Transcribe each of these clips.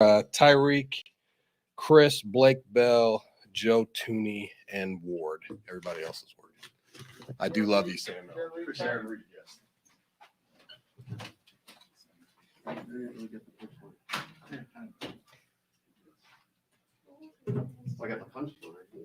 Tyreek, Chris, Blake Bell, Joe Tooney, and Ward. Everybody else is Ward. I do love you, Sam. Sharon Reed, yes. I got the punch one right here.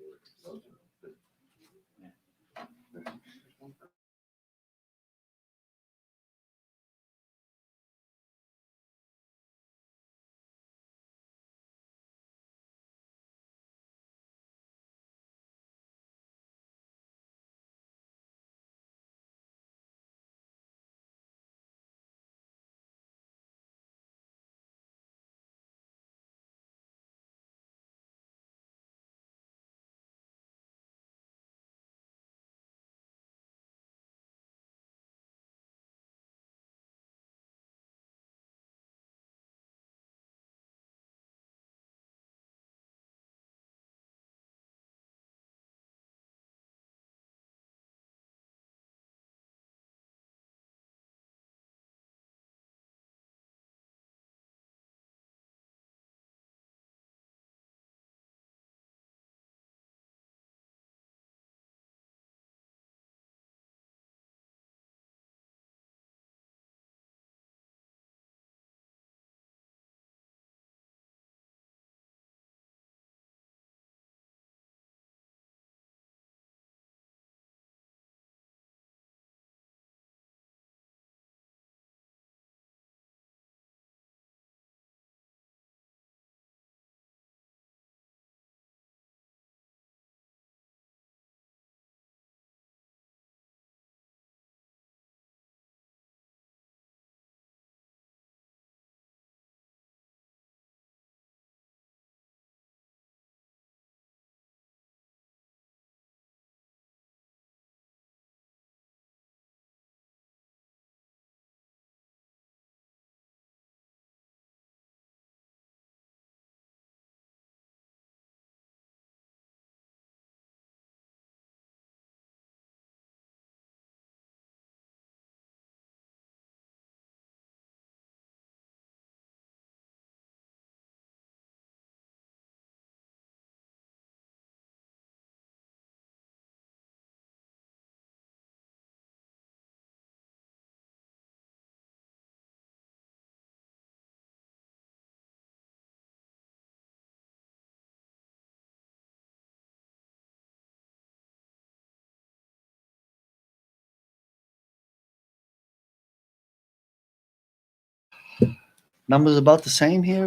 Numbers about the same here,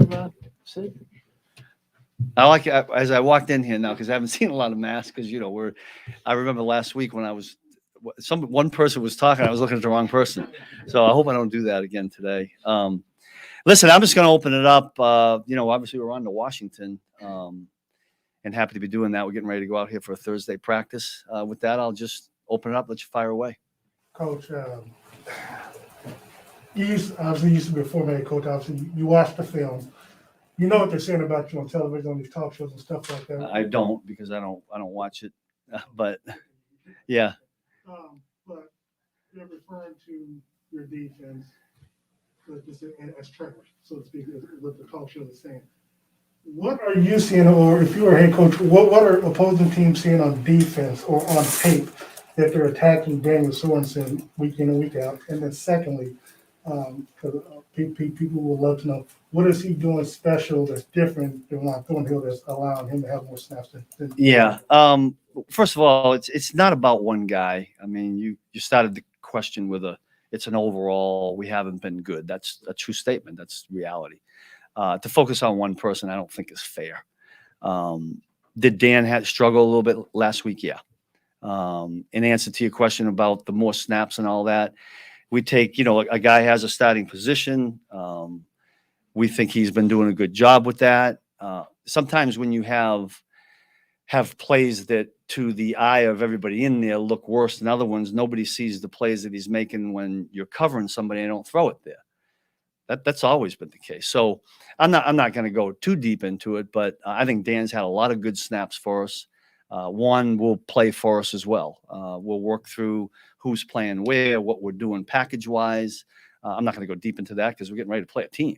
Sid? I like as I walked in here now because I haven't seen a lot of masks because I remember last week when one person was talking, I was looking at the wrong person. So I hope I don't do that again today. Listen, I'm just going to open it up. Obviously we're on to Washington, and happy to be doing that. We're getting ready to go out here for a Thursday practice. With that, I'll just open it up. Let you fire away. Coach, obviously used to be a former coach. Obviously, you watch the film. You know what they're saying about you on television, on these talk shows and stuff like that. I don't because I don't watch it, but yeah. But they're referring to your defense, just as trash, so to speak, what the talk show is saying. What are you seeing, or if you were a head coach, what are opposing teams seeing on defense or on tape that they're attacking Daniel Sorensen week in and week out? And then secondly, because people will love to know, what is he doing special that's different than Thornhill that's allowing him to have more snaps than Yeah. First of all, it's not about one guy. I mean, you started the question with it's an overall, we haven't been good. That's a true statement. That's reality. To focus on one person, I don't think is fair. Did Dan struggle a little bit last week? Yeah. In answer to your question about the more snaps and all that, we take, a guy has a starting position. We think he's been doing a good job with that. Sometimes when you have plays that to the eye of everybody in there look worse than other ones, nobody sees the plays that he's making when you're covering somebody and don't throw it there. That's always been the case. So I'm not going to go too deep into it, but I think Dan's had a lot of good snaps for us. One will play for us as well. We'll work through who's playing where, what we're doing package-wise. I'm not going to go deep into that because we're getting ready to play a team.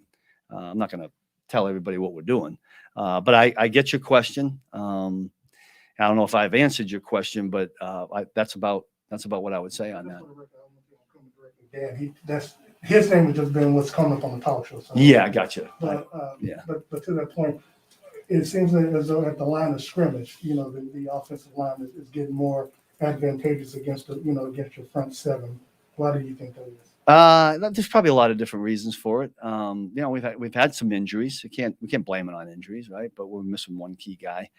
I'm not going to tell everybody what we're doing. But I get your question. I don't know if I've answered your question, but that's about what I would say on that. Dan, that's his name has just been what's coming up on the talk show. So. Yeah, I got you. But Yeah. But to that point, it seems that as though at the line of scrimmage, the offensive line is getting more advantageous against against your front seven. Why do you think that is? There's probably a lot of different reasons for it. We've had some injuries. We can't blame it on injuries, right? But we're missing one key guy.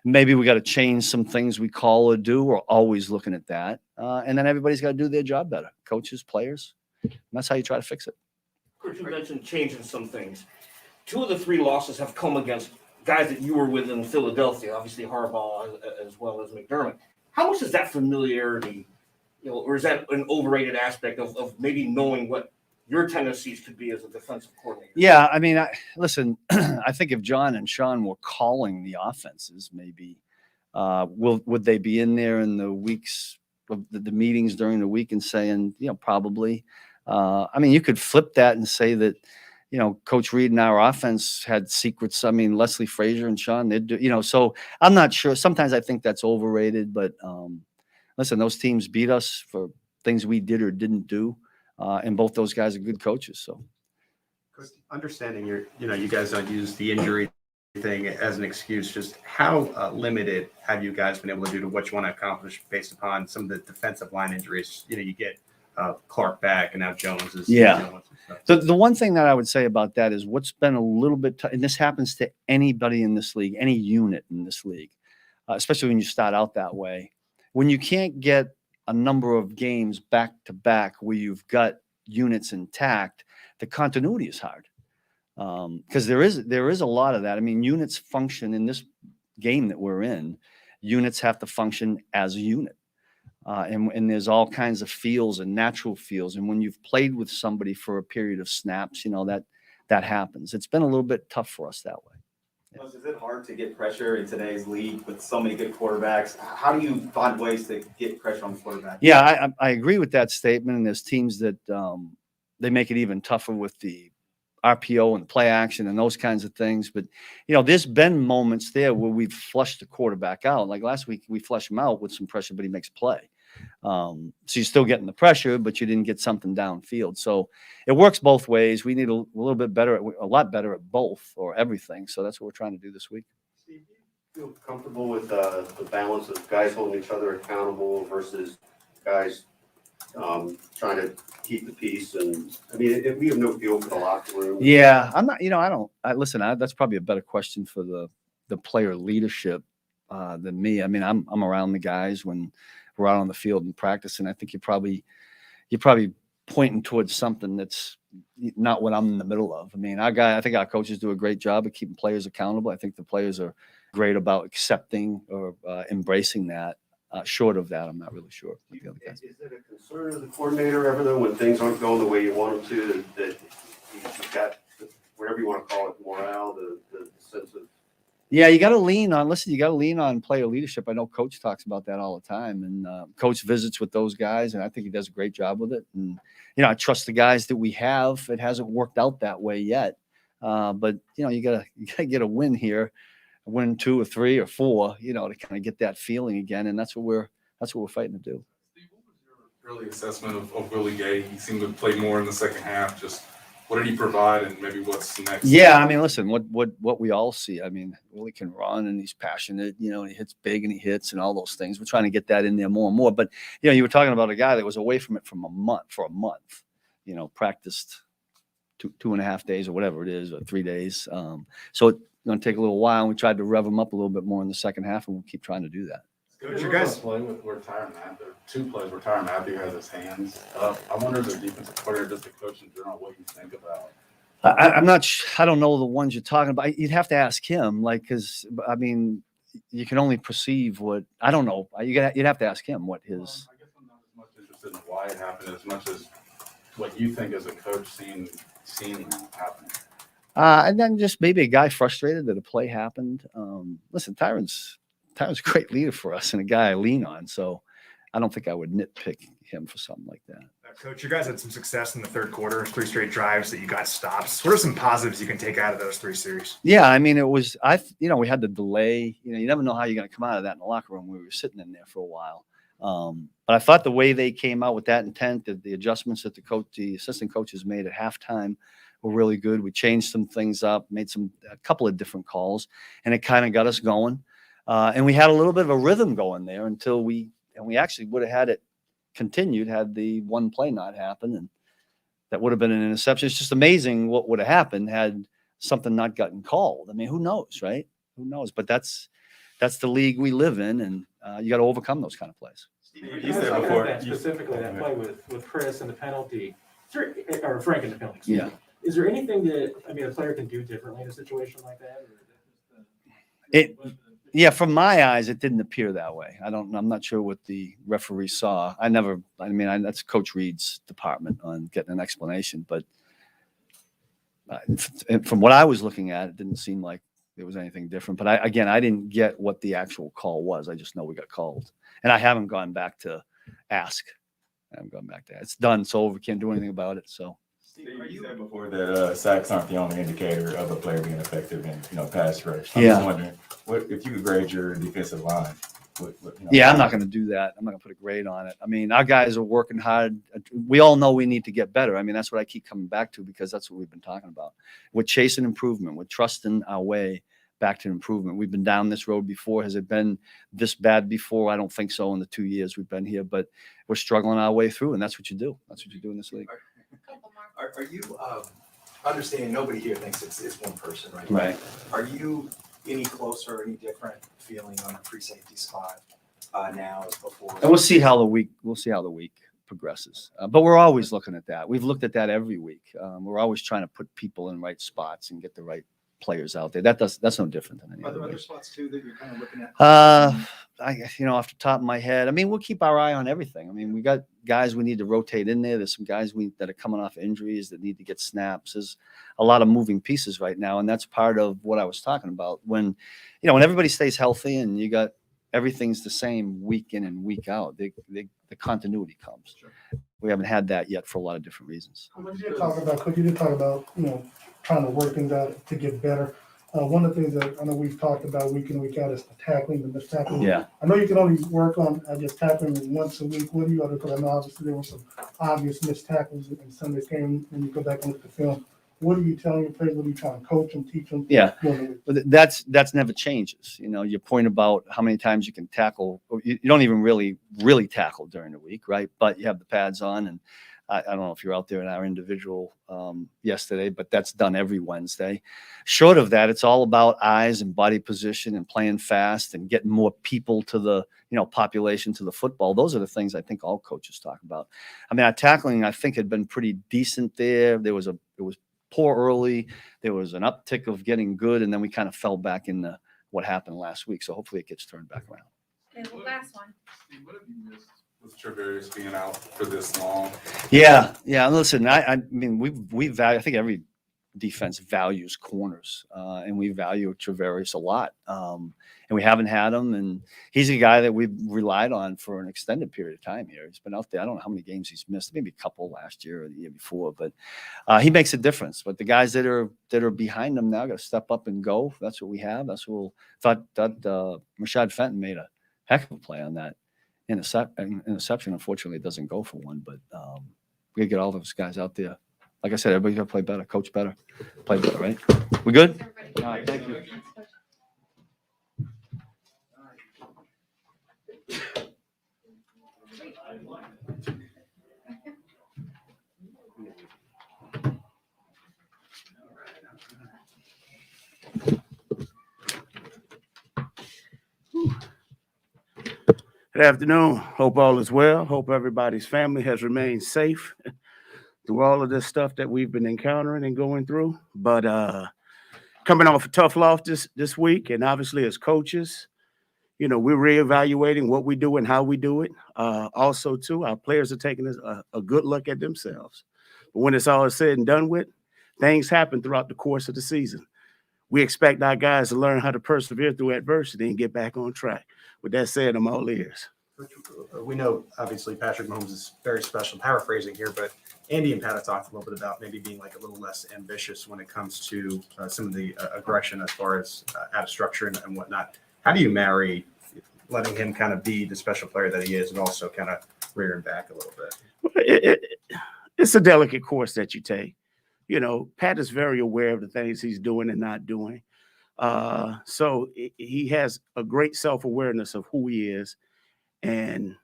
Maybe we got to change some things we call or do. We're always looking at that. And then everybody's got to do their job better. Coaches, players. And that's how you try to fix it. Kurt, you mentioned changing some things. 2 of the 3 losses have come against guys that you were with in Philadelphia, obviously Harbaugh as well as McDermott. How much is that familiarity, or is that an overrated aspect of maybe knowing what your tendencies could be as a defensive coordinator? Yeah, I mean, listen, I think if John and Sean were calling the offenses, maybe would they be in there in the weeks of the meetings during the week and saying, probably. I mean, you could flip that and say that, Coach Reed and our offense had secrets. I mean, Leslie Frazier and Sean, they do, so I'm not sure. Sometimes I think that's overrated, but listen, those teams beat us for things we did or didn't do. And both those guys are good coaches. So understanding you guys don't use the injury thing as an excuse. Just how limited have you guys been able to do to what you want to accomplish based upon some of the defensive line injuries? You get Clark back and now Jones is. Yeah. The one thing that I would say about that is what's been a little bit, and this happens to anybody in this league, any unit in this league, especially when you start out that way, when you can't get a number of games back to back where you've got units intact, the continuity is hard. Because there is a lot of that. I mean, units function in this game that we're in. Units have to function as a unit. And there's all kinds of feels and natural feels. And when you've played with somebody for a period of snaps, that happens. It's been a little bit tough for us that way. Is it hard to get pressure in today's league with so many good quarterbacks? How do you find ways to get pressure on the quarterback? Yeah, I agree with that statement. And there's teams that they make it even tougher with the RPO and play action and those kinds of things. But, there's been moments there where we've flushed the quarterback out. Like last week, we flushed him out with some pressure, but he makes a play. So you're still getting the pressure, but you didn't get something downfield. So it works both ways. We need a lot better at both or everything. So that's what we're trying to do this week. Steve, do you feel comfortable with the balance of guys holding each other accountable versus guys trying to keep the peace? And I mean, if we have no feel for the locker room. Yeah, I'm not. Listen. That's probably a better question for the player leadership than me. I mean, I'm around the guys when we're out on the field and practice, and I think you're probably pointing towards something that's not what I'm in the middle of. I mean, I think our coaches do a great job of keeping players accountable. I think the players are great about accepting or embracing that. Short of that, I'm not really sure. Is it a concern of the coordinator ever, though, when things aren't going the way you want them to, that you've got, whatever you want to call it, morale, the sense of. Yeah, you got to lean on player leadership. I know Coach talks about that all the time, and Coach visits with those guys, and I think he does a great job with it. And I trust the guys that we have. It hasn't worked out that way yet, but you gotta get a win here, win 2 or 3 or 4, to kind of get that feeling again, and that's what we're fighting to do. Steve, what was your early assessment of Willie Gay? He seemed to play more in the second half. Just what did he provide, and maybe what's next? Yeah, I mean, listen, what we all see. I mean, Willie can run, and he's passionate. And he hits big, and he hits, and all those things. We're trying to get that in there more and more. But you were talking about a guy that was away from it for a month. Practiced 2.5 days or whatever it is, or 3 days. So it's going to take a little while. And we tried to rev him up a little bit more in the second half, and we'll keep trying to do that. Did you guys play with where Tyrann Matthew? 2 plays where Tyrann Matthew has his hands up. I wonder if the defensive player, just the coach in general, what you think about. I'm not. I don't know the ones you're talking about. You'd have to ask him, because I mean, you can only perceive what. I don't know. You'd have to ask him what his. I guess I'm not as much interested in why it happened as much as what you think as a coach seeing it happen. And then just maybe a guy frustrated that a play happened. Listen, Tyrann's a great leader for us and a guy I lean on. So I don't think I would nitpick him for something like that. Coach, you guys had some success in the third quarter, 3 straight drives that you got stops. What are some positives you can take out of those 3 series? Yeah, I mean, it was we had the delay. You never know how you're going to come out of that in the locker room. We were sitting in there for a while, but I thought the way they came out with that intent, the adjustments that the assistant coaches made at halftime were really good. We changed some things up, made a couple of different calls, and it kind of got us going. And we had a little bit of a rhythm going there until we actually would have had it continued had the one play not happened, and that would have been an interception. It's just amazing what would have happened had something not gotten called. I mean, who knows, right? Who knows? But that's the league we live in, and you got to overcome those kind of plays. You said before that specifically that play with Chris and the penalty, or Frank and the penalty. Excuse me. Is there anything that a player can do differently in a situation like that? Yeah, from my eyes, it didn't appear that way. I'm not sure what the referee saw. That's Coach Reed's department on getting an explanation. But from what I was looking at, it didn't seem like there was anything different. But I didn't get what the actual call was. I just know we got called. And I haven't gone back to ask. It's done. It's over. We can't do anything about it. So. You said before that sacks aren't the only indicator of a player being effective in pass rush. I'm Yeah. just wondering, what if you could grade your defensive line? Yeah, I'm not going to do that. I'm not going to put a grade on it. I mean, our guys are working hard. We all know we need to get better. I mean, that's what I keep coming back to because that's what we've been talking about. We're chasing improvement. We're trusting our way back to improvement. We've been down this road before. Has it been this bad before? I don't think so in the 2 years we've been here, but we're struggling our way through, and that's what you do. That's what you do in this league. Are you understanding nobody here thinks it's one person, right? Right. Are you any closer, any different feeling on a free safety spot now as before? And we'll see how the week progresses. But we're always looking at that. We've looked at that every week. We're always trying to put people in right spots and get the right players out there. That's no different than any Are there other other week. spots too that you're kind of looking at? Off the top of my head, we'll keep our eye on everything. We got guys we need to rotate in there. There's some guys that are coming off injuries that need to get snaps. There's a lot of moving pieces right now, and that's part of what I was talking about. When everybody stays healthy and you got everything's the same week in and week out, the continuity comes. Sure. We haven't had that yet for a lot of different reasons. Coach, you did talk about trying to work things out to get better. One of the things that I know we've talked about week in, week out is the tackling, the missed tackling. Yeah. I know you can only work on, tackling once a week. What do you other? Because I know obviously there were some obvious missed tackles in Sunday's game when you go back and look at the film. What are you telling your players? What are you trying to coach them, teach them? Yeah, but that's never changes. Your point about how many times you can tackle, you don't even really tackle during the week, right? But you have the pads on, and I don't know if you're out there in our individual yesterday, but that's done every Wednesday. Short of that, it's all about eyes and body position and playing fast and getting more people to the population to the football. Those are the things I think all coaches talk about. Our tackling I think had been pretty decent there. It was poor early. There was an uptick of getting good, and then we kind of fell back into what happened last week. So hopefully it gets turned back around. Okay, the last one. Steve, what have you missed with Travarius being out for this long? Yeah. Listen, I value. I think every defense values corners, and we value Travarius a lot. And we haven't had him, and he's a guy that we've relied on for an extended period of time here. He's been out there. I don't know how many games he's missed, maybe a couple last year or the year before, but he makes a difference. But the guys that are behind him now got to step up and go. That's what we have. That's what thought Rashad Fenton made a heck of a play on that interception. Unfortunately, it doesn't go for one, but we got to get all those guys out there. Like I said, everybody's got to play better, coach better, play better, right? We good? All right, thank you. Good afternoon. Hope all is well. Hope everybody's family has remained safe through all of this stuff that we've been encountering and going through. But coming off a tough loss this week, and obviously as coaches, we're reevaluating what we do and how we do it. Also, too, our players are taking a good look at themselves. But when it's all said and done with, things happen throughout the course of the season. We expect our guys to learn how to persevere through adversity and get back on track. With that said, I'm all ears. We know obviously Patrick Mahomes is very special. Paraphrasing here, but Andy and Pat have talked a little bit about maybe being like a little less ambitious when it comes to some of the aggression as far as out of structure and whatnot. How do you marry letting him kind of be the special player that he is and also kind of rear him back a little bit? It's a delicate course that you take. You know, Pat is very aware of the things he's doing and not doing. So he has a great self-awareness of who he is and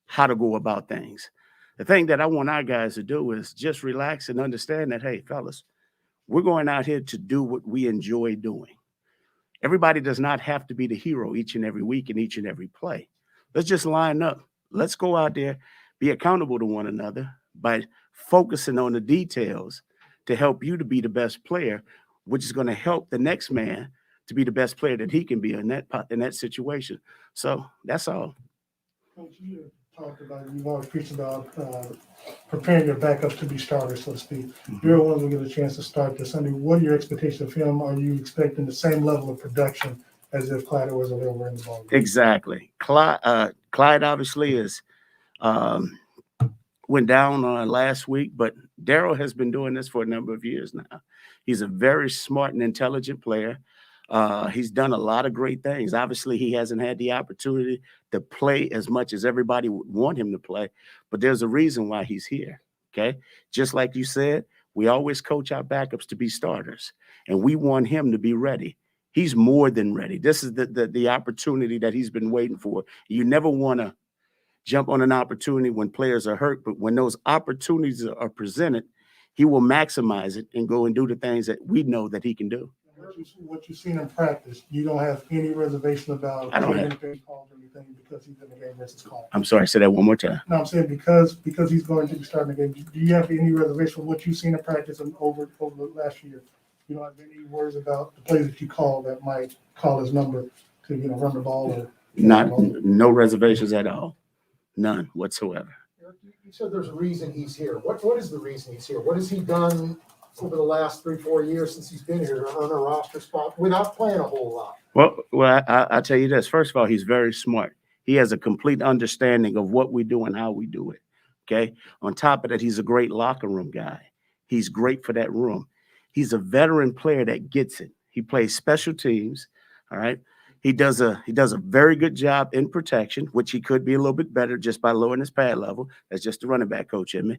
how to go about things. The thing that I want our guys to do is just relax and understand that, hey, fellas, we're going out here to do what we enjoy doing. Everybody does not have to be the hero each and every week and each and every play. Let's just line up. Let's go out there, be accountable to one another by focusing on the details to help you to be the best player, which is going to help the next man to be the best player that he can be in that situation. So that's all. Coach, you talked about, you've always preached about preparing your backups to be starters, so to speak. You're the ones who get a chance to start this Sunday. What are your expectations of him? Are you expecting the same level of production as if Clyde was available in the ball game? Exactly. Clyde obviously is went down last week, but Daryl has been doing this for a number of years now. He's a very smart and intelligent player. He's done a lot of great things. Obviously, he hasn't had the opportunity to play as much as everybody would want him to play, but there's a reason why he's here, okay? Just like you said, we always coach our backups to be starters, and we want him to be ready. He's more than ready. This is the opportunity that he's been waiting for. You never want to jump on an opportunity when players are hurt, but when those opportunities are presented, he will maximize it and go and do the things that we know that he can do. What you've seen in practice, you don't have any reservation about anything called or anything because he's in the game versus call. I'm sorry, say that one more time. No, I'm saying because he's going to be starting the game. Do you have any reservation with what you've seen in practice and over the last year? You don't have any worries about the plays that you call that might call his number to run the ball or no reservations at all, none whatsoever. You said there's a reason he's here. What is the reason he's here? What has he done over the last 3-4 years since he's been here to earn a roster spot without playing a whole lot? Well, I'll tell you this. First of all, he's very smart. He has a complete understanding of what we do and how we do it, okay? On top of that, he's a great locker room guy. He's great for that room. He's a veteran player that gets it. He plays special teams, all right? He does a very good job in protection, which he could be a little bit better just by lowering his pad level. That's just the running back coach in me.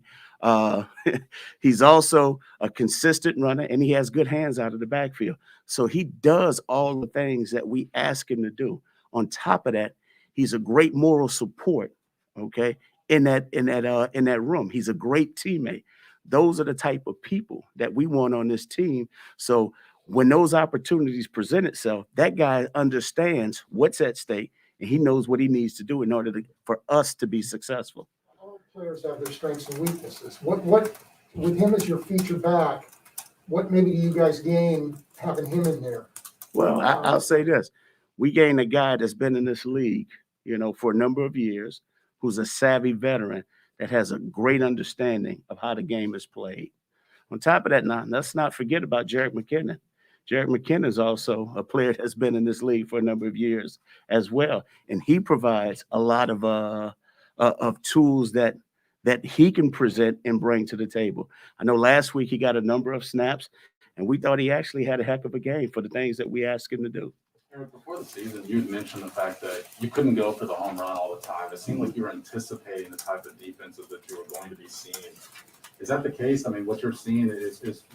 He's also a consistent runner, and he has good hands out of the backfield. So he does all the things that we ask him to do. On top of that, he's a great moral support, okay, in that room. He's a great teammate. Those are the type of people that we want on this team. So when those opportunities present itself, that guy understands what's at stake, and he knows what he needs to do in order for us to be successful. All players have their strengths and weaknesses. What with him as your feature back, what maybe do you guys gain having him in there? Well, I'll say this. We gained a guy that's been in this league, for a number of years, who's a savvy veteran that has a great understanding of how the game is played. On top of that, now, let's not forget about Jerick McKinnon. Jerick McKinnon is also a player that's been in this league for a number of years as well, and he provides a lot of tools that he can present and bring to the table. I know last week he got a number of snaps, and we thought he actually had a heck of a game for the things that we asked him to do. Eric, before the season, you had mentioned the fact that you couldn't go for the home run all the time. It seemed like you were anticipating the type of defenses that you were going to be seeing. Is that the case? I mean, what you're seeing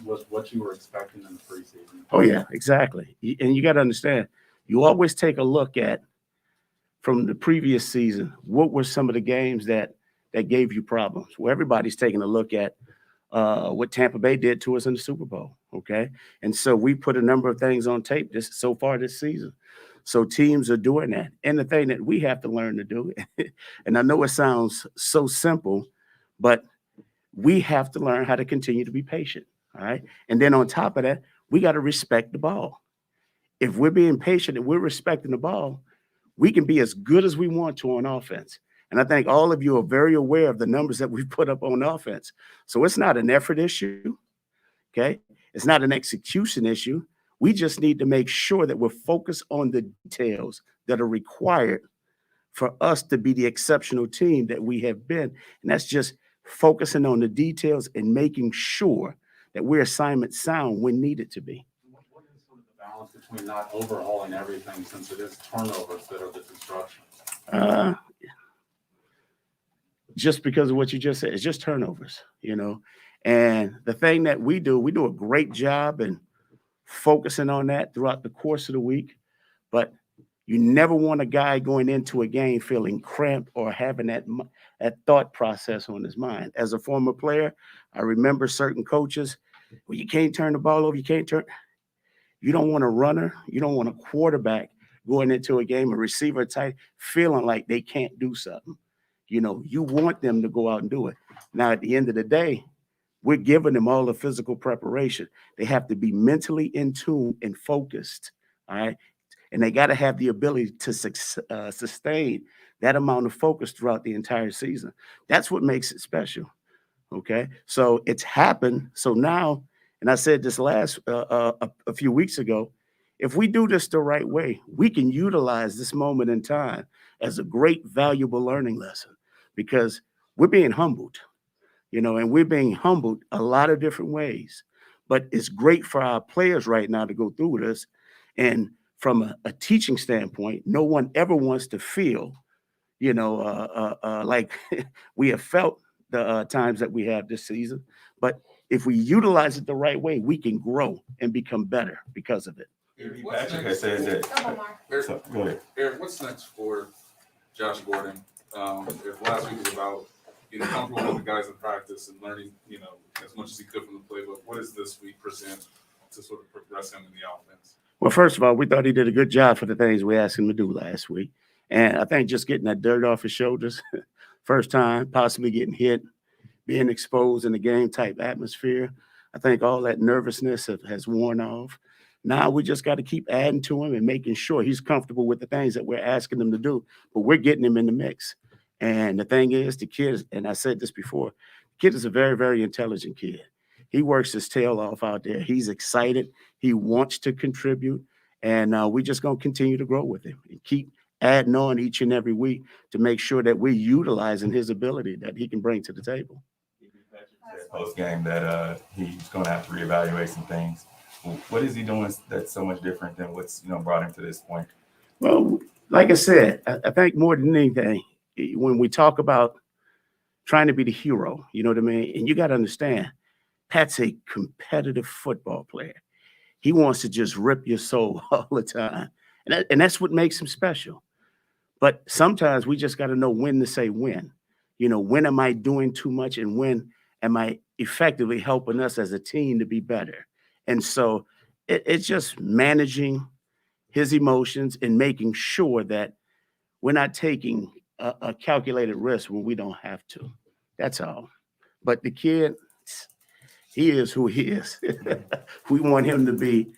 was what you were expecting in the preseason. Oh, yeah, exactly. And you got to understand, you always take a look at, from the previous season, what were some of the games that gave you problems? Well, everybody's taking a look at what Tampa Bay did to us in the Super Bowl, okay? And so we put a number of things on tape so far this season. So teams are doing that. And the thing that we have to learn to do, and I know it sounds so simple, but we have to learn how to continue to be patient, all right? And then on top of that, we got to respect the ball. If we're being patient and we're respecting the ball, we can be as good as we want to on offense. And I think all of you are very aware of the numbers that we've put up on offense. So it's not an effort issue, okay? It's not an execution issue. We just need to make sure that we're focused on the details that are required for us to be the exceptional team that we have been. And that's just focusing on the details and making sure that we're assignment sound when needed to be. What is sort of the balance between not overhauling everything, since it is turnovers that are the construction? Just because of what you just said, it's just turnovers, And the thing that we do a great job in focusing on that throughout the course of the week. But you never want a guy going into a game feeling cramped or having that thought process on his mind. As a former player, I remember certain coaches, well, you can't turn the ball over, you don't want a runner, you don't want a quarterback going into a game, a receiver type, feeling like they can't do something. You want them to go out and do it. Now, at the end of the day, we're giving them all the physical preparation. They have to be mentally in tune and focused, all right? And they got to have the ability to sustain that amount of focus throughout the entire season. That's what makes it special, okay? So it's happened. So now, and I said this a few weeks ago, if we do this the right way, we can utilize this moment in time as a great, valuable learning lesson, because we're being humbled, and we're being humbled a lot of different ways. But it's great for our players right now to go through this. And from a teaching standpoint, no one ever wants to feel, like we have felt the times that we have this season. But if we utilize it the right way, we can grow and become better because of it. Patrick has said that. Go ahead. Eric, what's next for Josh Gordon? If last week was about getting comfortable with the guys in practice and learning, as much as he could from the playbook, what does this week present to sort of progress him in the offense? Well, first of all, we thought he did a good job for the things we asked him to do last week. And I think just getting that dirt off his shoulders, first time, possibly getting hit, being exposed in a game type atmosphere, I think all that nervousness has worn off. Now we just got to keep adding to him and making sure he's comfortable with the things that we're asking him to do, but we're getting him in the mix. And the thing is, the kid, and I said this before, the kid is a very, very intelligent kid. He works his tail off out there. He's excited. He wants to contribute. And we're just going to continue to grow with him and keep adding on each and every week to make sure that we're utilizing his ability that he can bring to the table. Post game that he's going to have to reevaluate some things. What is he doing that's so much different than what's brought him to this point? Well, like I said, I think more than anything, when we talk about trying to be the hero, you know what I mean? And you got to understand, Pat's a competitive football player. He wants to just rip your soul all the time. And that's what makes him special. But sometimes we just got to know when to say when. When am I doing too much and when am I effectively helping us as a team to be better? And so it's just managing his emotions and making sure that we're not taking a calculated risk when we don't have to. That's all. But the kid, he is who he is. We want him to be,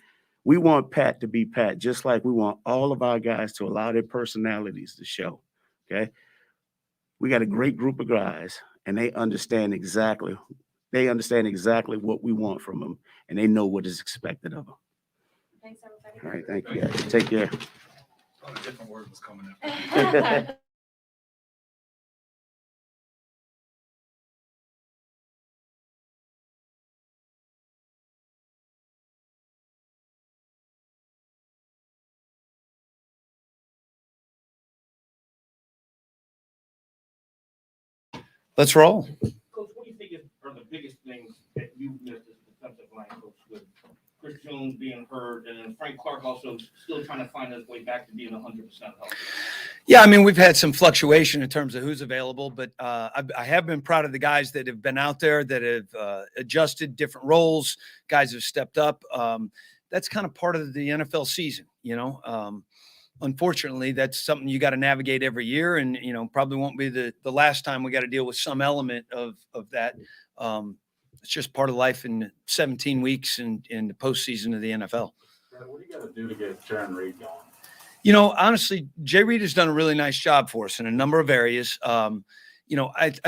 we want Pat to be Pat, just like we want all of our guys to allow their personalities to show. Okay. We got a great group of guys, and they understand exactly what we want from them, and they know what is expected of them. Thanks, everybody. All right. Thank you guys. Take care. A different word was coming up. Let's roll. Coach, what do you think are the biggest things that you've missed as a defensive line coach, with Chris Jones being hurt and then Frank Clark also still trying to find his way back to being 100% healthy? Yeah, I mean, we've had some fluctuation in terms of who's available, but I have been proud of the guys that have been out there, that have adjusted different roles. Guys have stepped up. That's kind of part of the NFL season, Unfortunately, that's something you got to navigate every year, and probably won't be the last time we got to deal with some element of that. It's just part of life in 17 weeks in the postseason of the NFL. What do you got to do to get Jaron Reed going? Honestly, Jay Reed has done a really nice job for us in a number of areas. I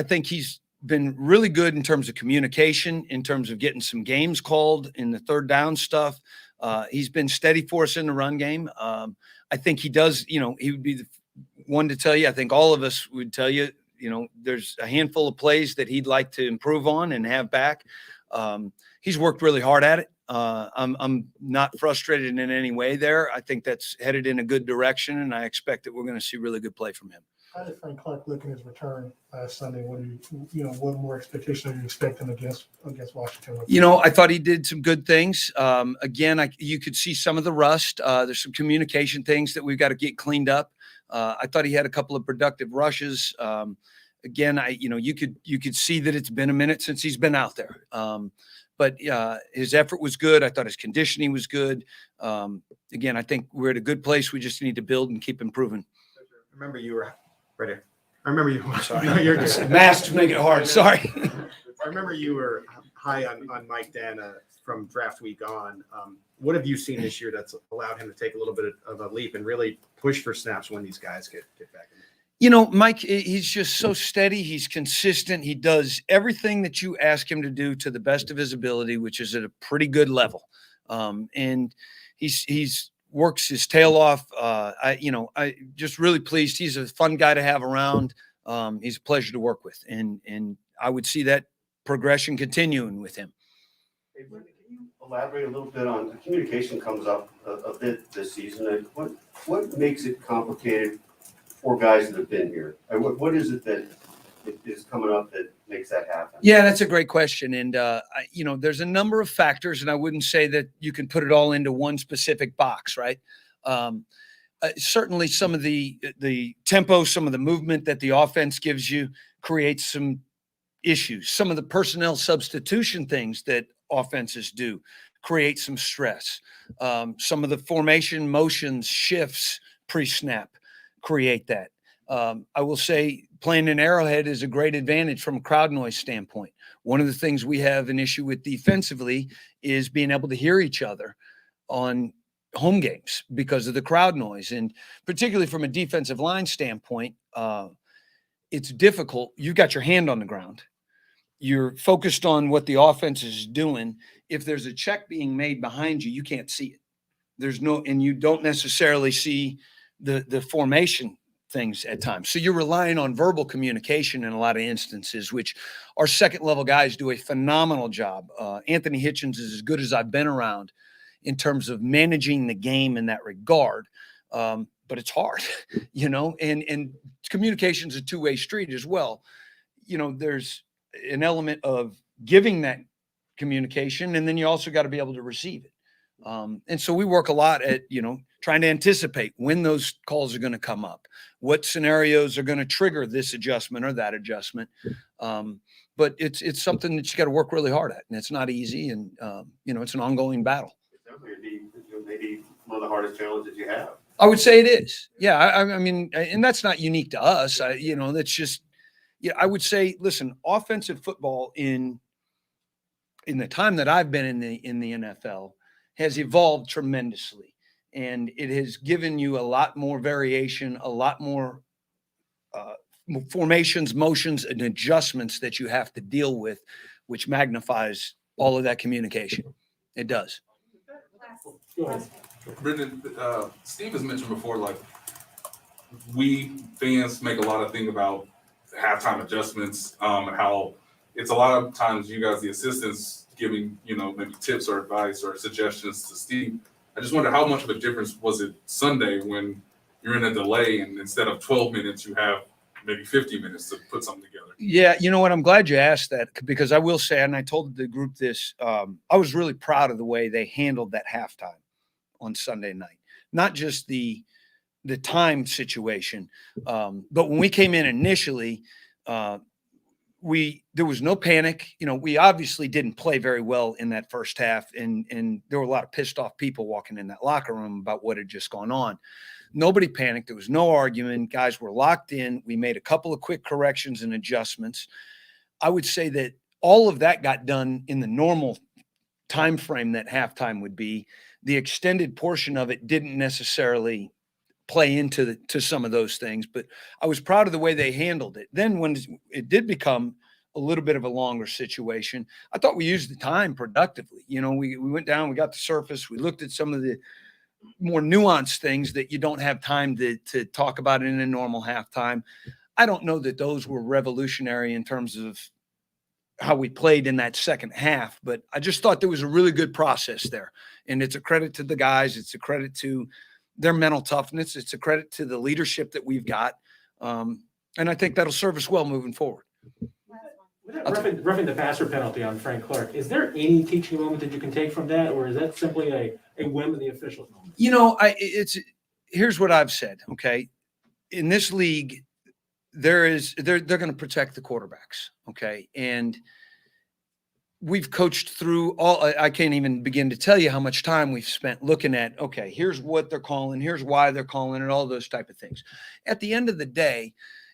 think he's been really good in terms of communication, in terms of getting some games called in the third down stuff. He's been steady for us in the run game. I think he does, he would be one to tell you, I think all of us would tell you, there's a handful of plays that he'd like to improve on and have back. He's worked really hard at it. I'm not frustrated in any way there. I think that's headed in a good direction, and I expect that we're going to see really good play from him. How did Frank Clark look in his return last Sunday? What more expectation are you expecting against Washington? I thought he did some good things. Again, you could see some of the rust. There's some communication things that we've got to get cleaned up. I thought he had a couple of productive rushes. Again, you could see that it's been a minute since he's been out there. But his effort was good. I thought his conditioning was good. Again, I think we're at a good place. We just need to build and keep improving. I remember you were right here. I remember you. Sorry. No, you're good. Masks make it hard. Sorry. I remember you were high on Mike Dana from draft week on. What have you seen this year that's allowed him to take a little bit of a leap and really push for snaps when these guys get back in? Mike, he's just so steady. He's consistent. He does everything that you ask him to do to the best of his ability, which is at a pretty good level. And he's works his tail off. I just really pleased. He's a fun guy to have around. He's a pleasure to work with. And I would see that progression continuing with him. Hey, Brandon, can you elaborate a little bit on communication comes up a bit this season? What makes it complicated for guys that have been here? What is it that is coming up that makes that happen? Yeah, that's a great question. And, there's a number of factors, and I wouldn't say that you can put it all into one specific box, right? Certainly some of the tempo, some of the movement that the offense gives you creates some issues. Some of the personnel substitution things that offenses do create some stress. Some of the formation motions, shifts, pre-snap create that. I will say playing in Arrowhead is a great advantage from a crowd noise standpoint. One of the things we have an issue with defensively is being able to hear each other on home games because of the crowd noise. And particularly from a defensive line standpoint, it's difficult. You've got your hand on the ground. You're focused on what the offense is doing. If there's a check being made behind you, you can't see it. And you don't necessarily see the formation things at times. So you're relying on verbal communication in a lot of instances, which our second level guys do a phenomenal job. Anthony Hitchens is as good as I've been around in terms of managing the game in that regard. But it's hard, and communication is a two-way street as well. There's an element of giving that communication, and then you also got to be able to receive it. And so we work a lot at, trying to anticipate when those calls are going to come up, what scenarios are going to trigger this adjustment or that adjustment. But it's something that you got to work really hard at, and it's not easy. And, it's an ongoing battle. Maybe one of the hardest challenges you have. I would say it is. Yeah. I mean, and that's not unique to us. That's just, I would say, listen, offensive football in the time that I've been in the NFL has evolved tremendously, and it has given you a lot more variation, a lot more formations, motions, and adjustments that you have to deal with, which magnifies all of that communication. It does. Brendan, Steve has mentioned before, like, we fans make a lot of thing about halftime adjustments, and how it's a lot of times you guys, the assistants, giving, maybe tips or advice or suggestions to Steve. I just wonder how much of a difference was it Sunday when you're in a delay and instead of 12 minutes, you have maybe 50 minutes to put something together? Yeah, you know what? I'm glad you asked that, because I will say, and I told the group this, I was really proud of the way they handled that halftime on Sunday night. Not just the time situation, but when we came in initially, there was no panic. We obviously didn't play very well in that first half, and there were a lot of pissed off people walking in that locker room about what had just gone on. Nobody panicked. There was no argument. Guys were locked in. We made a couple of quick corrections and adjustments. I would say that all of that got done in the normal time frame that halftime would be. The extended portion of it didn't necessarily play into some of those things, but I was proud of the way they handled it. Then when it did become a little bit of a longer situation, I thought we used the time productively. We went down, we got the surface, we looked at some of more nuanced things that you don't have time to talk about in a normal halftime. I don't know that those were revolutionary in terms of how we played in that second half, but I just thought there was a really good process there. And it's a credit to the guys. It's a credit to their mental toughness. It's a credit to the leadership that we've got. And I think that'll serve us well moving forward. Roughing the passer penalty on Frank Clark, is there any teaching moment that you can take from that, or is that simply a whim of the officials moment? You know, here's what I've said, okay? In this league, they're going to protect the quarterbacks, okay? And we've coached through I can't even begin to tell you how much time we've spent looking at, okay, here's what they're calling, here's why they're calling it, all those type of things. At the end of the day,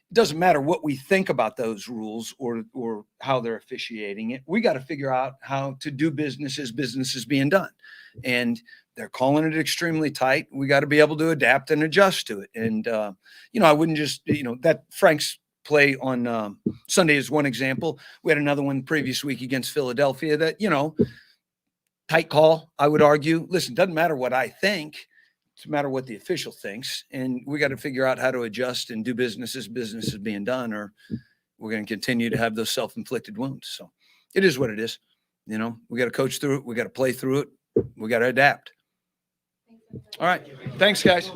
it doesn't matter what we think about those rules or how they're officiating it. We got to figure out how to do business as business is being done. And they're calling it extremely tight. We got to be able to adapt and adjust to it. And, I wouldn't just, that Frank's play on Sunday is one example. We had another one the previous week against Philadelphia that, tight call, I would argue. Listen, doesn't matter what I think. It's a matter what the official thinks. And we got to figure out how to adjust and do business as business is being done, or we're going to continue to have those self-inflicted wounds. So it is what it is. We got to coach through it. We got to play through it. We got to adapt. All right. Thanks, guys.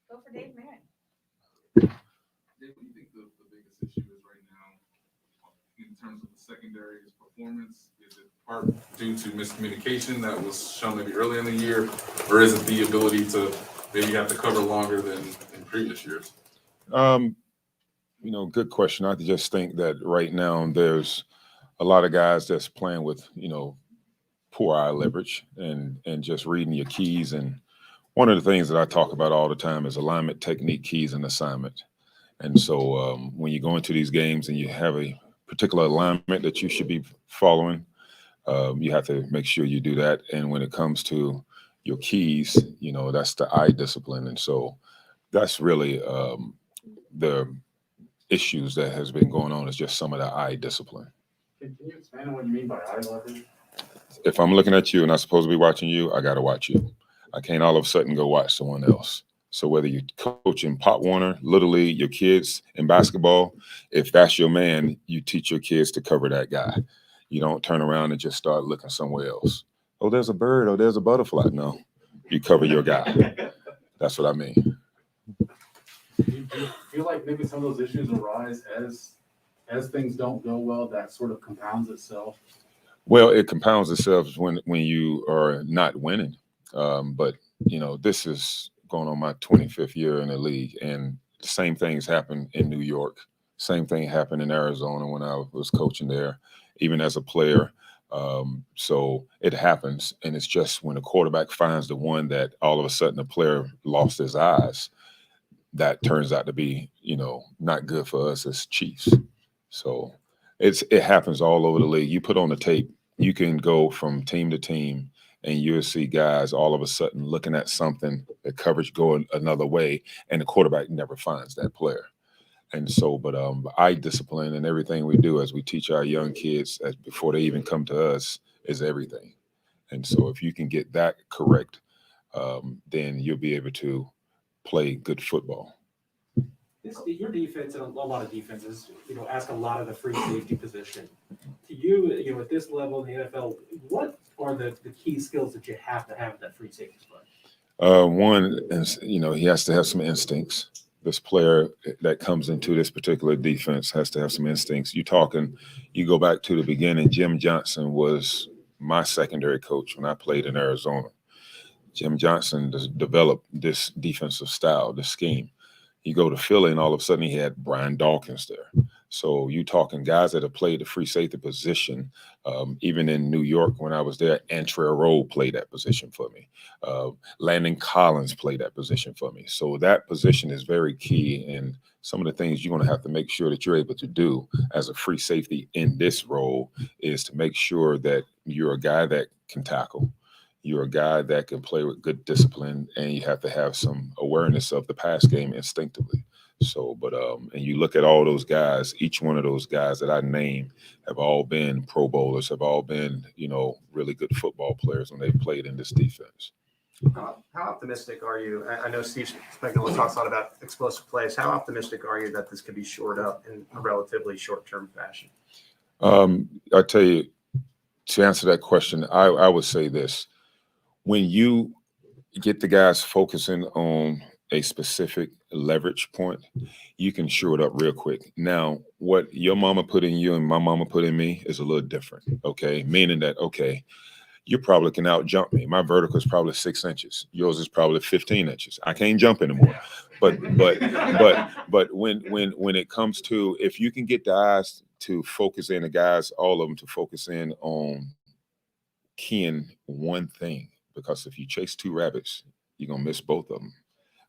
Go for Dave Merritt. Dave, what do you think the biggest issue is right now in terms of the secondary's performance? Is it part due to miscommunication that was shown maybe early in the year, or is it the ability to maybe have to cover longer than in previous years? Good question. I just think that right now there's a lot of guys that's playing with, poor eye leverage and just reading your keys. And one of the things that I talk about all the time is alignment, technique, keys, and assignment. And so when you go into these games and you have a particular alignment that you should be following, you have to make sure you do that. And when it comes to your keys, that's the eye discipline. And so that's really the issues that has been going on, is just some of the eye discipline. Can you expand on what you mean by eye leverage? If I'm looking at you and I'm supposed to be watching you, I got to watch you. I can't all of a sudden go watch someone else. So whether you're coaching Pop Warner, Little League, your kids in basketball, if that's your man, you teach your kids to cover that guy. You don't turn around and just start looking somewhere else. Oh, there's a bird. Oh, there's a butterfly. No, you cover your guy. That's what I mean. Do you feel like maybe some of those issues arise as things don't go well, that sort of compounds itself? Well, it compounds itself when you are not winning. But, this is going on my 25th year in the league, and the same things happen in New York. Same thing happened in Arizona when I was coaching there, even as a player. So it happens, and it's just when a quarterback finds the one that all of a sudden the player lost his eyes, that turns out to be, not good for us as Chiefs. So it happens all over the league. You put on the tape, you can go from team to team, and you'll see guys all of a sudden looking at something, the coverage going another way, and the quarterback never finds that player. And so, but eye discipline and everything we do as we teach our young kids before they even come to us is everything. And so if you can get that correct, then you'll be able to play good football. Your defense and a lot of defenses, ask a lot of the free safety position. To you, at this level in the NFL, what are the key skills that you have to have at that free safety spot? One is, he has to have some instincts. This player that comes into this particular defense has to have some instincts. You go back to the beginning, Jim Johnson was my secondary coach when I played in Arizona. Jim Johnson developed this defensive style, this scheme. You go to Philly, and all of a sudden he had Brian Dawkins there. So you talking guys that have played the free safety position, even in New York when I was there, Antrell Rowe played that position for me. Landon Collins played that position for me. So that position is very key. And some of the things you're going to have to make sure that you're able to do as a free safety in this role is to make sure that you're a guy that can tackle. You're a guy that can play with good discipline, and you have to have some awareness of the pass game instinctively. So, but and you look at all those guys, each one of those guys that I named have all been Pro Bowlers, have all been, really good football players when they've played in this defense. How optimistic are you? I know Steve Spagnuolo talks a lot about explosive plays. How optimistic are you that this could be shored up in a relatively short-term fashion? I tell you, to answer that question, I would say this. When you get the guys focusing on a specific leverage point, you can shore it up real quick. Now, what your mama put in you and my mama put in me is a little different, okay? Meaning that, okay, you probably can out jump me. My vertical is probably 6 inches. Yours is probably 15 inches. I can't jump anymore. But when it comes to, if you can get the eyes to focus in, the guys, all of them to focus in on keying one thing, because if you chase 2 rabbits, you're gonna miss both of them.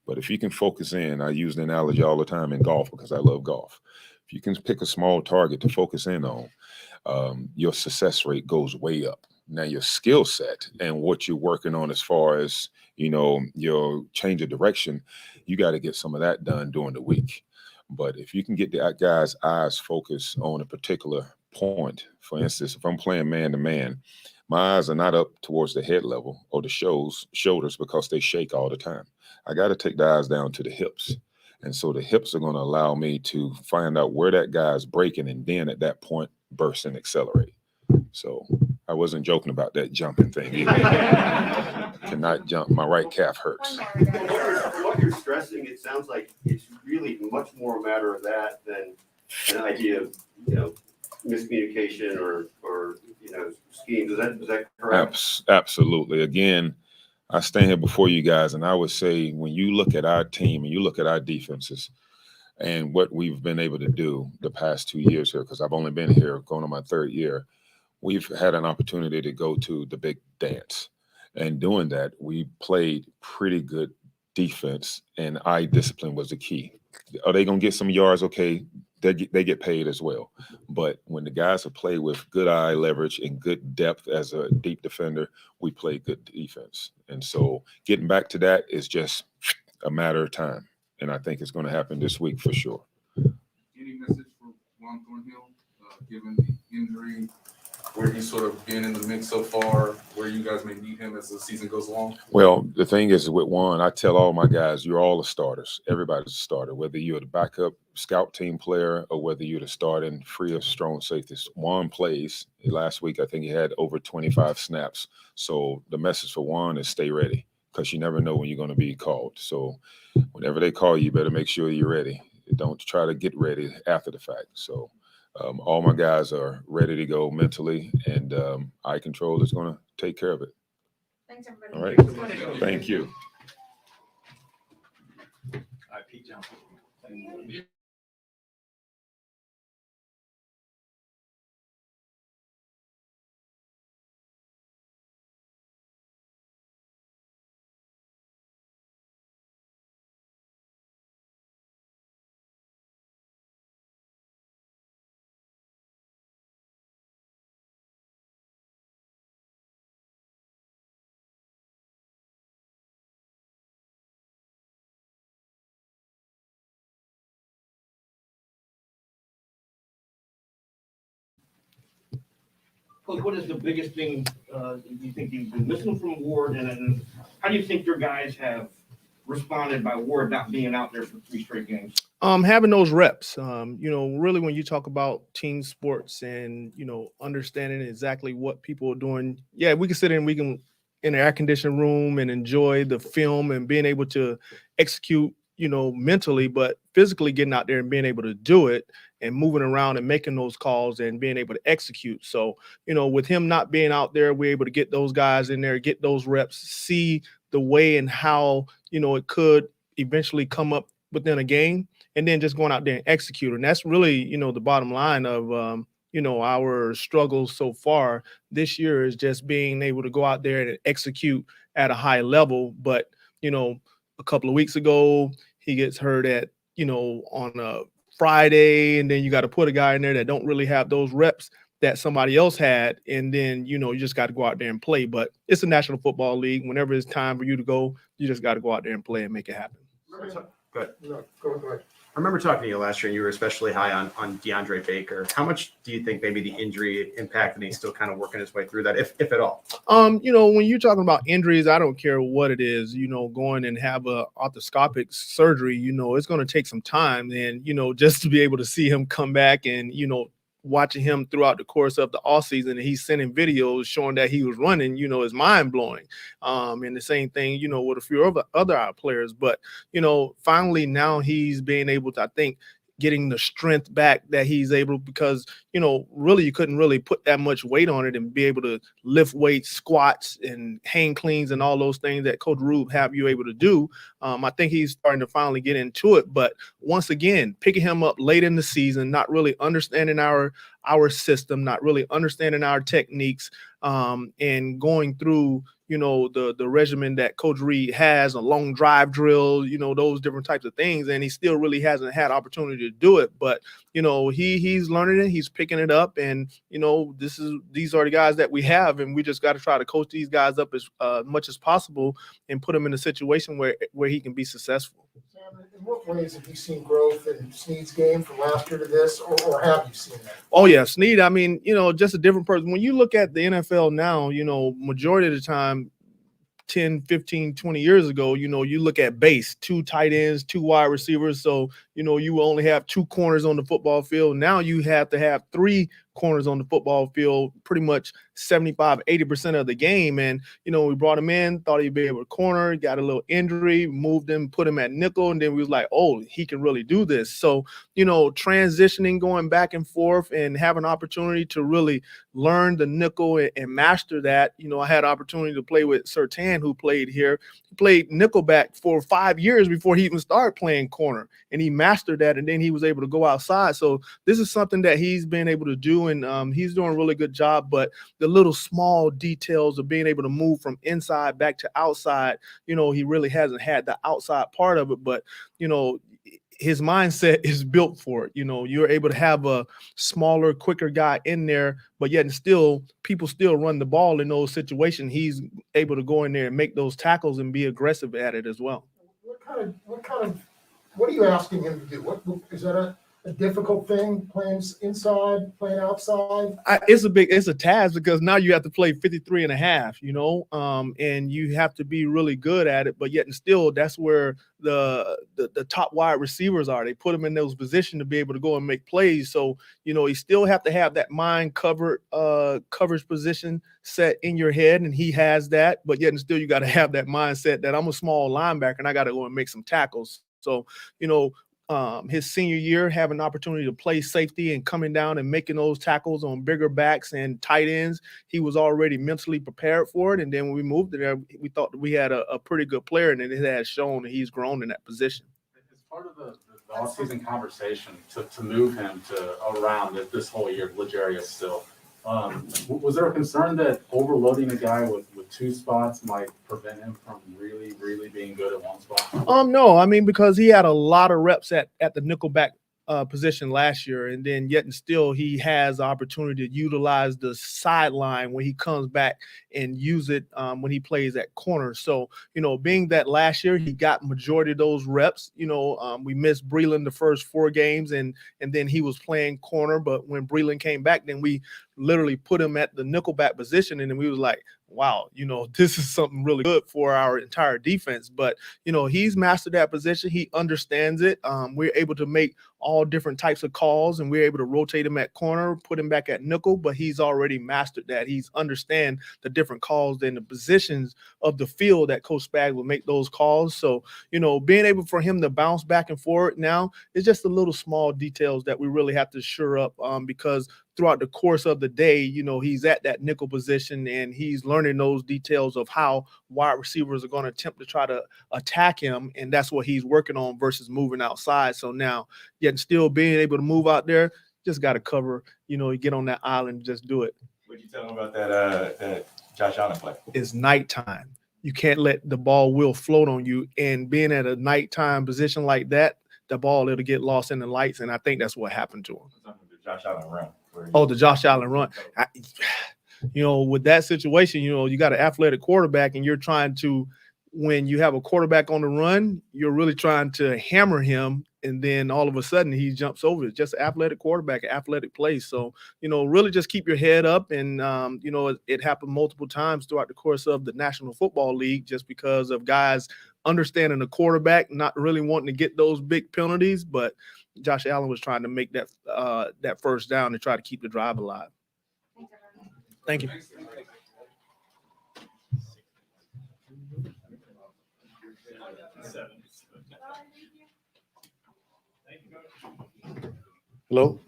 But if you can focus in, I use the analogy all the time in golf because I love golf. If you can pick a small target to focus in on, your success rate goes way up. Now your skill set and what you're working on as far as, your change of direction, you got to get some of that done during the week. But if you can get the guys' eyes focused on a particular point, for instance, if I'm playing man to man, my eyes are not up towards the head level or the shoulders because they shake all the time. I got to take the eyes down to the hips. And so the hips are going to allow me to find out where that guy's breaking, and then at that point, burst and accelerate. So I wasn't joking about that jumping thing either. Cannot jump. My right calf hurts. What you're stressing, it sounds like it's really much more a matter of that than an idea of, miscommunication or schemes. Is that correct? Absolutely. Again, I stand here before you guys, and I would say when you look at our team and you look at our defenses and what we've been able to do the past 2 years here, because I've only been here going on my 3rd year, we've had an opportunity to go to the big dance. And doing that, we played pretty good defense, and eye discipline was the key. Are they going to get some yards? Okay, they get paid as well. But when the guys have played with good eye leverage and good depth as a deep defender, we play good defense. And so getting back to that is just a matter of time. And I think it's going to happen this week for sure. Any message for Juan Thornhill, given the injury, where he's sort of been in the mix so far, where you guys may need him as the season goes along? Well, the thing is with Juan, I tell all my guys, you're all the starters. Everybody's a starter, whether you're the backup scout team player or whether you're the starting free of strong safeties. Juan plays. Last week, I think he had over 25 snaps. So the message for Juan is stay ready, because you never know when you're going to be called. So whenever they call you, you better make sure you're ready. Don't try to get ready after the fact. So all my guys are ready to go mentally, and eye control is going to take care of it. Thanks, everybody. All right. Thank you. Pete Johnson. Coach, what is the biggest thing you think you've been missing from Ward, and then how do you think your guys have responded by Ward not being out there for 3 straight games? Having those reps, really when you talk about team sports and, understanding exactly what people are doing. Yeah, we can sit in an air conditioned room and enjoy the film and being able to execute, mentally, but physically getting out there and being able to do it and moving around and making those calls and being able to execute. So, with him not being out there, we're able to get those guys in there, get those reps, see the way and how, it could eventually come up within a game. and then just going out there and execute. And that's really, you know, the bottom line of, you know, our struggles so far this year is just being able to go out there and execute at a high level. But, you know, a couple of weeks ago, he gets hurt at, you know, on a Friday, and then you got to put a guy in there that don't really have those reps that somebody else had, and then, you know, you just got to go out there and play. But it's a National Football League. Whenever it's time for you to go, you just got to go out there and play and make it happen. Good. No, go ahead. I remember talking to you last year, and you were especially high on DeAndre Baker. How much do you think maybe the injury impacted, and he's still kind of working his way through that, if at all? You know, when you're talking about injuries, I don't care what it is, you know, going and have a arthroscopic surgery, you know, it's going to take some time. And, you know, just to be able to see him come back and, you know, watching him throughout the course of the offseason, and he's sending videos showing that he was running, you know, is mind blowing. And the same thing, you know, with a few other players. But, you know, finally now he's being able to, I think, getting the strength back that he's able, because, you know, really you couldn't really put that much weight on it and be able to lift weights, squats and hang cleans and all those things that Coach Rube have you able to do. I think he's starting to finally get into it. But once again, picking him up late in the season, not really understanding our system, not really understanding our techniques, and going through, you know, the regimen that Coach Reed has, a long drive drill, you know, those different types of things. And he still really hasn't had opportunity to do it. But, you know, he's learning it, he's picking it up. And, you know, these are the guys that we have. And we just got to try to coach these guys up as much as possible and put them in a situation where he can be successful. Sam, in what ways have you seen growth in Snead's game from last year to this, or have you seen that? Oh, yeah, Snead, I mean, you know, just a different person. When you look at the NFL now, you know, majority of the time, 10, 15, 20 years ago, you know, you look at base, 2 tight ends, 2 wide receivers. So, you know, you only have 2 corners on the football field. Now you have to have 3 corners on the football field pretty much 75-80% of the game. And, you know, we brought him in, thought he'd be able to corner, got a little injury, moved him, put him at nickel, and then we was like, oh, he can really do this. So, you know, transitioning, going back and forth and having an opportunity to really learn the nickel and master that. You know, I had an opportunity to play with Sertan, who played here. He played nickelback for 5 years before he even started playing corner, and he mastered that, and then he was able to go outside. So this is something that he's been able to do, and he's doing a really good job. But the little small details of being able to move from inside back to outside, you know, he really hasn't had the outside part of it. But, you know, his mindset is built for it. You know, you're able to have a smaller, quicker guy in there, but yet and still people still run the ball in those situations. He's able to go in there and make those tackles and be aggressive at it as well. What are you asking him to do? What is that a difficult thing, playing inside, playing outside? It's a task, because now you have to play 53 and a half, you know, and you have to be really good at it. But yet and still, that's where the top wide receivers are. They put them in those positions to be able to go and make plays. So, you know, you still have to have that mind coverage position set in your head, and he has that. But yet and still, you got to have that mindset that I'm a small linebacker and I got to go and make some tackles. So, you know, his senior year, having an opportunity to play safety and coming down and making those tackles on bigger backs and tight ends, he was already mentally prepared for it. And then when we moved there, we thought that we had a pretty good player, and it has shown that he's grown in that position. As part of the offseason conversation to move him to around this whole year, Legarius still, was there a concern that overloading a guy with 2 spots might prevent him from really, really being good at 1 spot? No, I mean, because he had a lot of reps at the nickelback position last year, and then yet and still he has the opportunity to utilize the sideline when he comes back and use it when he plays at corner. So, you know, being that last year he got majority of those reps, you know, we missed Breland the first 4 games, and then he was playing corner. But when Breland came back, then we literally put him at the nickelback position, and then we was like, wow, you know, this is something really good for our entire defense. But, you know, he's mastered that position. He understands it. We're able to make all different types of calls, and we're able to rotate him at corner, put him back at nickel, but he's already mastered that. He's understand the different calls and the positions of the field that Coach Spag will make those calls. So, you know, being able for him to bounce back and forward now is just the little small details that we really have to shore up, because throughout the course of the day, he's at that nickel position and he's learning those details of how wide receivers are going to attempt to try to attack him. And that's what he's working on versus moving outside. So now, yet still being able to move out there, just got to cover, you get on that island and just do it. What'd you tell him about that Josh Allen play? It's nighttime. You can't let the ball will float on you. And being at a nighttime position like that, the ball, it'll get lost in the lights. And I think that's what happened to him. The Josh Allen run. Oh, the Josh Allen run. With that situation, you got an athletic quarterback and you're trying to, when you have a quarterback on the run, you're really trying to hammer him. And then all of a sudden he jumps over. It's just an athletic quarterback, an athletic play. So, really just keep your head up. And, it happened multiple times throughout the course of the National Football League, just because of guys understanding the quarterback, not really wanting to get those big penalties. But Josh Allen was trying to make that first down to try to keep the drive alive. Thank you. Hello?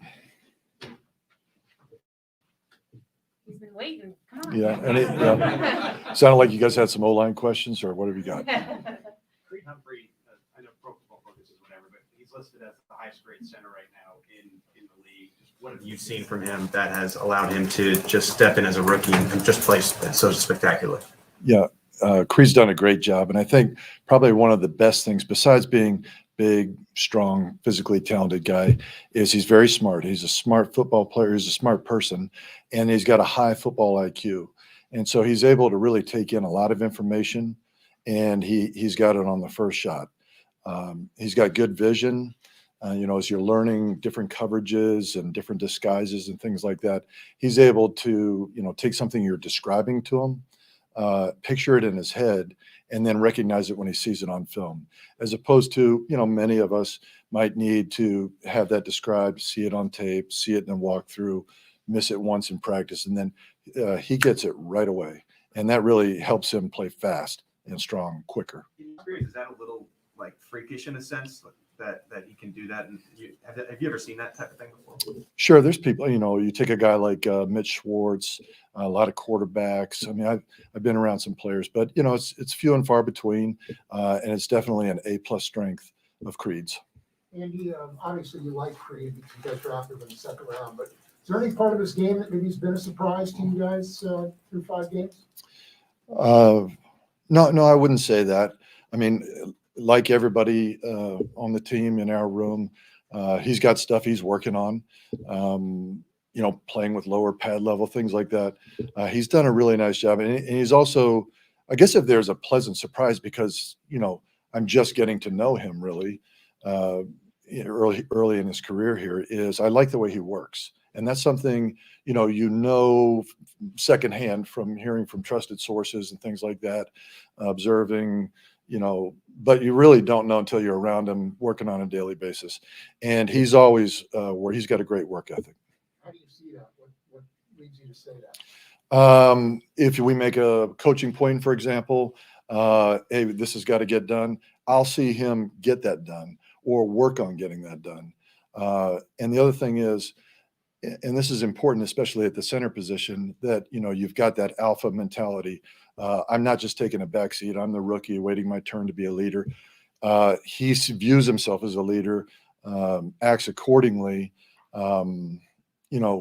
He's been waiting. Come on. Yeah. Sounded like you guys had some O-line questions, or what have you got? Creed Humphrey, I know Pro Football Focus is whatever, but he's listed as the highest grade center right now in the league. What have you seen from him that has allowed him to just step in as a rookie and just play so spectacular? Yeah. Creed's done a great job. And I think probably one of the best things, besides being big, strong, physically talented guy, is he's very smart. He's a smart football player. He's a smart person, and he's got a high football IQ. And so he's able to really take in a lot of information, and he's got it on the first shot. He's got good vision. As you're learning different coverages and different disguises and things like that, he's able to, take something you're describing to him, picture it in his head, and then recognize it when he sees it on film, as opposed to, many of us might need to have that described, see it on tape, see it in a walkthrough, miss it once in practice, and then he gets it right away. And that really helps him play fast and strong quicker. Is that a little like freakish in a sense that he can do that? And have you ever seen that type of thing before? Sure, there's people, you take a guy like Mitch Schwartz, a lot of quarterbacks. I mean, I've been around some players, but it's few and far between, and it's definitely an A+ strength of Creed's. Andy, obviously you like Creed because you guys drafted him in the second round, but is there any part of his game that maybe has been a surprise to you guys through 5 games? No, I wouldn't say that. I mean, like everybody on the team in our room, he's got stuff he's working on, playing with lower pad level, things like that. He's done a really nice job. And he's also, I guess if there's a pleasant surprise, because, I'm just getting to know him really early in his career here, is I like the way he works. And that's something, secondhand from hearing from trusted sources and things like that, observing, but you really don't know until you're around him working on a daily basis. And he's always where he's got a great work ethic. How do you see that? What leads you to say that? If we make a coaching point, for example, hey, this has got to get done, I'll see him get that done or work on getting that done. And the other thing is, and this is important, especially at the center position, that, you've got that alpha mentality. I'm not just taking a backseat. I'm the rookie waiting my turn to be a leader. He views himself as a leader, acts accordingly. In a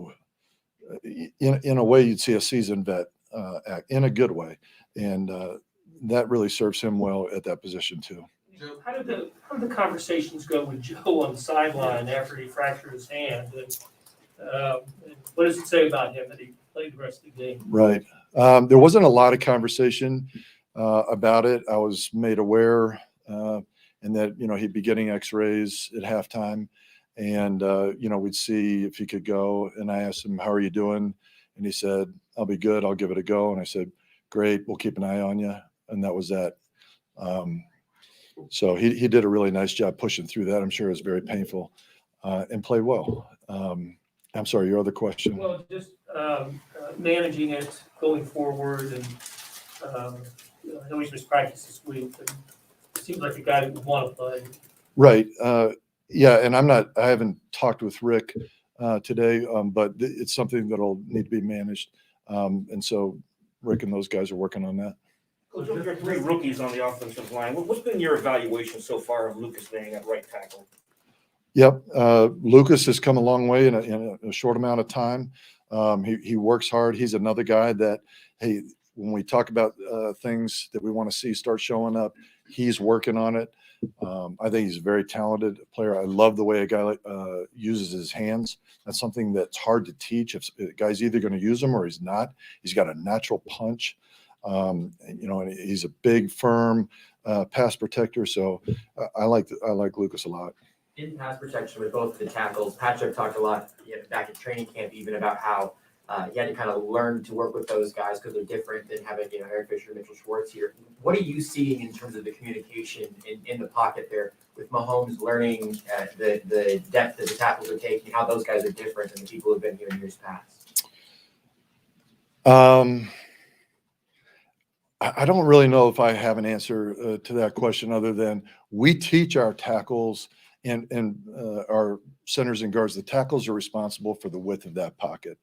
way, you'd see a seasoned vet act in a good way. And that really serves him well at that position too. How did the conversations go with Joe on the sideline after he fractured his hand? And what does it say about him that he played the rest of the game? Right. There wasn't a lot of conversation about it. I was made aware and that, he'd be getting x-rays at halftime, and, we'd see if he could go. And I asked him, how are you doing? And he said, I'll be good. I'll give it a go. And I said, great. We'll keep an eye on you. And that was that. So he did a really nice job pushing through that. I'm sure it was very painful and played well. I'm sorry, your other question. Well, just managing it going forward, and I know he's missed practice this week, but it seems like a guy that would want to play. Right. Yeah, and I haven't talked with Rick today, but it's something that'll need to be managed. And so Rick and those guys are working on that. Coach, you have 3 rookies on the offensive line. What's been your evaluation so far of Lucas Lang at right tackle? Yep. Lucas has come a long way in a short amount of time. He works hard. He's another guy that, hey, when we talk about things that we want to see start showing up, he's working on it. I think he's a very talented player. I love the way a guy uses his hands. That's something that's hard to teach. If a guy's either going to use them or he's not. He's got a natural punch. And he's a big, firm pass protector. So I like Lucas a lot. In pass protection with both the tackles, Patrick talked a lot back at training camp even about how he had to kind of learn to work with those guys because they're different than having Eric Fisher, Mitchell Schwartz here. What are you seeing in terms of the communication in the pocket there with Mahomes learning the depth that the tackles are taking, how those guys are different than the people who have been here in years past? I don't really know if I have an answer to that question other than we teach our tackles and our centers and guards. The tackles are responsible for the width of that pocket.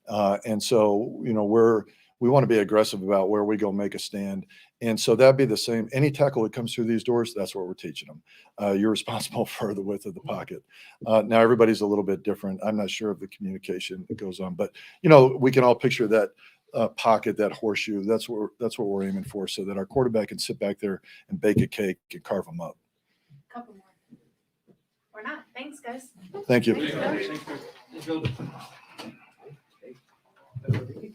And so, we want to be aggressive about where we go make a stand. And so that'd be the same. Any tackle that comes through these doors, that's what we're teaching them. You're responsible for the width of the pocket. Now everybody's a little bit different. I'm not sure of the communication that goes on, but we can all picture that pocket, that horseshoe. That's what we're aiming for, so that our quarterback can sit back there and bake a cake and carve them up. Couple more. Or not. Thanks, guys. Thank you. Thanks, Coach. Thanks, Coach.